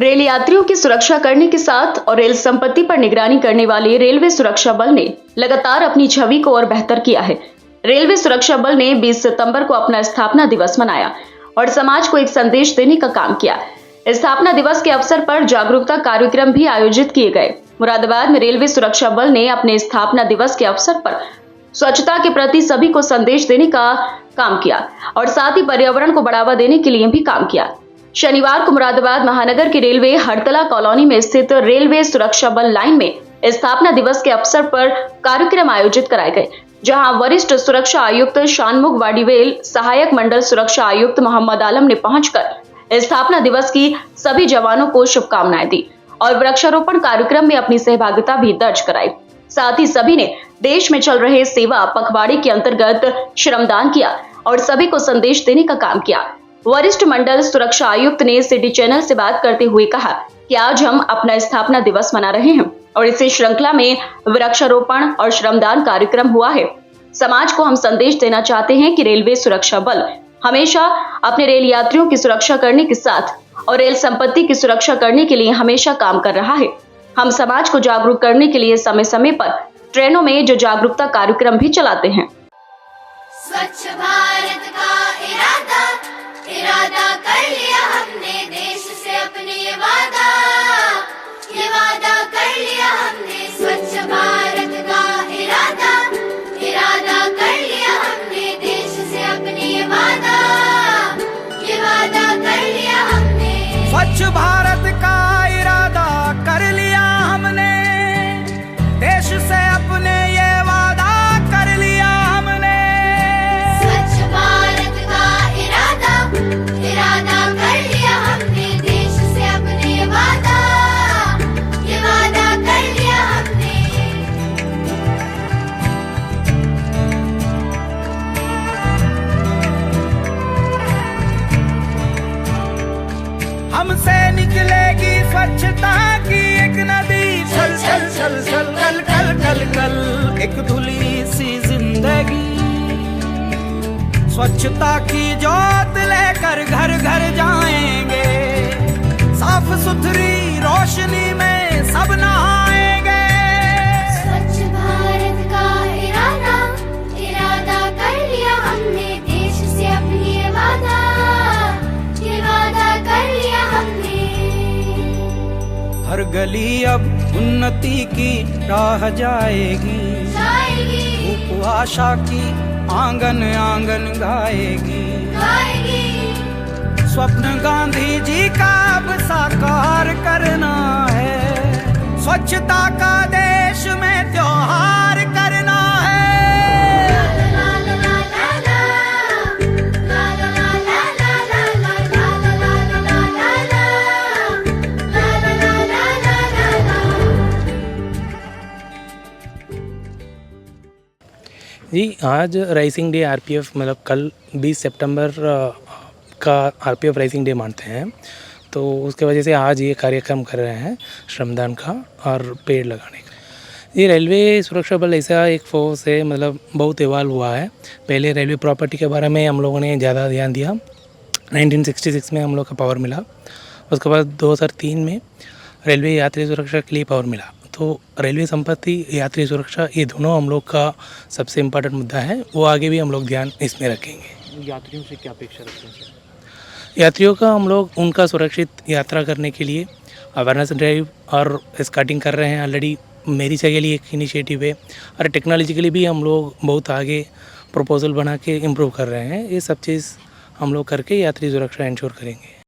Rail यात्रियों की सुरक्षा करने के साथ और रेल संपत्ति पर निगरानी करने वाले रेलवे सुरक्षा बल ने लगातार अपनी छवि को और बेहतर किया है। रेलवे सुरक्षा बल ने 20 सितंबर को अपना स्थापना दिवस मनाया और समाज को एक संदेश देने का काम किया। स्थापना दिवस के अवसर पर जागरूकता कार्यक्रम भी आयोजित किए गए। मुरादाबाद में रेलवे सुरक्षा बल ने अपने स्थापना दिवस के अवसर पर स्वच्छता के प्रति सभी को संदेश देने का काम किया और साथ ही पर्यावरण को बढ़ावा देने के लिए भी काम किया। शनिवार को मुरादाबाद महानगर के रेलवे हड़तला कॉलोनी में स्थित रेलवे सुरक्षा बल लाइन में स्थापना दिवस के अवसर पर कार्यक्रम आयोजित कराए गए, जहां वरिष्ठ सुरक्षा आयुक्त शानमुख वाडीवेल, सहायक मंडल सुरक्षा आयुक्त मोहम्मद आलम ने पहुंचकर स्थापना दिवस की सभी जवानों को शुभकामनाएं दी और वृक्षारोपण कार्यक्रम में अपनी सहभागिता भी दर्ज कराई। साथ ही सभी ने देश में चल रहे सेवा पखवाड़े के अंतर्गत श्रमदान किया और सभी को संदेश देने का काम किया। वरिष्ठ मंडल सुरक्षा आयुक्त ने सिटी चैनल से बात करते हुए कहा कि आज हम अपना स्थापना दिवस मना रहे हैं और इसी श्रृंखला में वृक्षारोपण और श्रमदान कार्यक्रम हुआ है। समाज को हम संदेश देना चाहते हैं कि रेलवे सुरक्षा बल हमेशा अपने रेल यात्रियों की सुरक्षा करने के साथ और रेल संपत्ति की सुरक्षा करने के लिए हमेशा काम कर रहा है। हम समाज को जागरूक करने के लिए समय समय पर ट्रेनों में जो जागरूकता कार्यक्रम भी चलाते हैं। स्वच्छ भारत का इरादा कर लिया हमने, देश से अपने ये वादा कर लिया हमने। स्वच्छ भारत का इरादा कर लिया हमने, देश से अपने ये वादा कर लिया हमने। स्वच्छ भारत का इरादा कर लिया हमने, देश से अपने ये वादा कर लिया हमने। स्वच्छ भारत का इरादा कर लिया हमने, देश से अपने ये वादा कर लिया हमने। हमसे निकलेगी स्वच्छता की एक नदी, चल चल चल चल कल कल कल कल एक धुली सी जिंदगी। स्वच्छता की जोत लेकर घर घर जाएंगे, साफ सुथरी रोशनी में सब नहाएंगे। स्वच्छ भारत का इरादा कर लिया हमने, देश से अपनी ये वादा कर लिया हमने। हर गली अब उन्नति की राह जाएगी, धूप आशा की आंगन आंगन गाएगी। स्वप्न गांधी जी का अब साकार करना है, स्वच्छता का देश में त्योहार करना है। जी, आज राइजिंग डे आरपीएफ मतलब कल 20 सितंबर का आरपीएफ राइजिंग डे मानते हैं, तो उसके वजह से आज ये कार्यक्रम कर रहे हैं श्रमदान का और पेड़ लगाने का। ये रेलवे सुरक्षा बल ऐसा एक फोर्स है, मतलब बहुत इवॉल्व हुआ है। पहले रेलवे प्रॉपर्टी के बारे में हम लोगों ने ज़्यादा ध्यान दिया। 1966 में हम लोग का पावर मिला, उसके बाद 2003 में रेलवे यात्री सुरक्षा के लिए पावर मिला। तो रेलवे संपत्ति, यात्री सुरक्षा, ये दोनों हम लोग का सबसे इम्पोर्टेंट मुद्दा है। वो आगे भी हम लोग ध्यान इसमें रखेंगे। यात्रियों से क्या अपेक्षा रखते हैं? यात्रियों का हम लोग उनका सुरक्षित यात्रा करने के लिए अवेयरनेस ड्राइव और स्काउटिंग कर रहे हैं। ऑलरेडी मेरी जगह लिए एक इनिशिएटिव है और टेक्नोलॉजिकली भी हम लोग बहुत आगे प्रपोजल बना के इम्प्रूव कर रहे हैं। ये सब चीज़ हम लोग करके यात्री सुरक्षा इंश्योर करेंगे।